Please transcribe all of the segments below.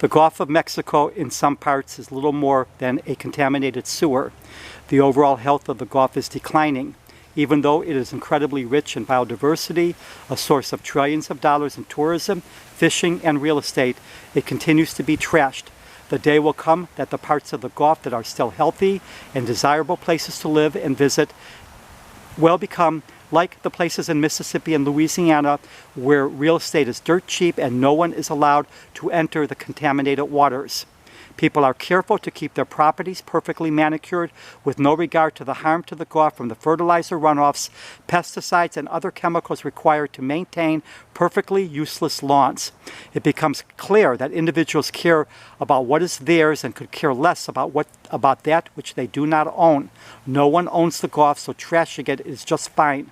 The Gulf of Mexico in some parts is little more than a contaminated sewer. The overall health of the Gulf is declining. Even though it is incredibly rich in biodiversity, a source of trillions of dollars in tourism, fishing, and real estate, it continues to be trashed. The day will come that the parts of the Gulf that are still healthy and desirable places to live and visit will become like the places in Mississippi and Louisiana where real estate is dirt cheap and no one is allowed to enter the contaminated waters. People are careful to keep their properties perfectly manicured with no regard to the harm to the Gulf from the fertilizer runoffs, pesticides, and other chemicals required to maintain perfectly useless lawns. It becomes clear that individuals care about what is theirs and could care less about that which they do not own. No one owns the Gulf, so trashing it is just fine.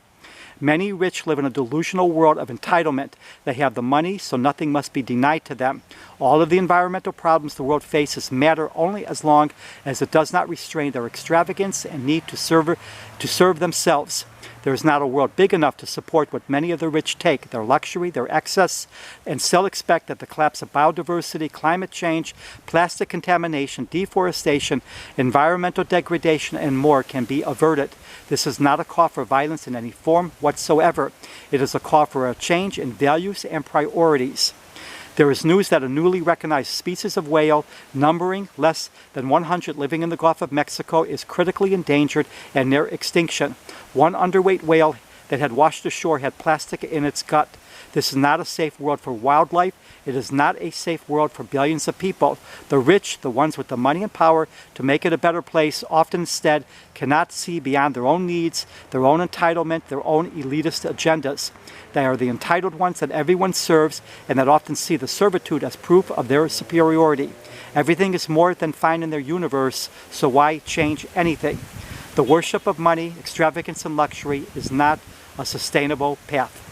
Many rich live in a delusional world of entitlement. They have the money, so nothing must be denied to them. All of the environmental problems the world faces matter only as long as it does not restrain their extravagance and need to serve themselves. There is not a world big enough to support what many of the rich take, their luxury, their excess, and still expect that the collapse of biodiversity, climate change, plastic contamination, deforestation, environmental degradation, and more can be averted. This is not a call for violence in any form whatsoever. It is a call for a change in values and priorities. There is news that a newly recognized species of whale, numbering less than 100 living in the Gulf of Mexico, is critically endangered and near extinction. One underweight whale that had washed ashore had plastic in its gut. This is not a safe world for wildlife. It is not a safe world for billions of people. The rich, the ones with the money and power to make it a better place, often instead cannot see beyond their own needs, their own entitlement, their own elitist agendas. They are the entitled ones that everyone serves and that often see the servitude as proof of their superiority. Everything is more than fine in their universe, so why change anything? The worship of money, extravagance, and luxury is not a sustainable path.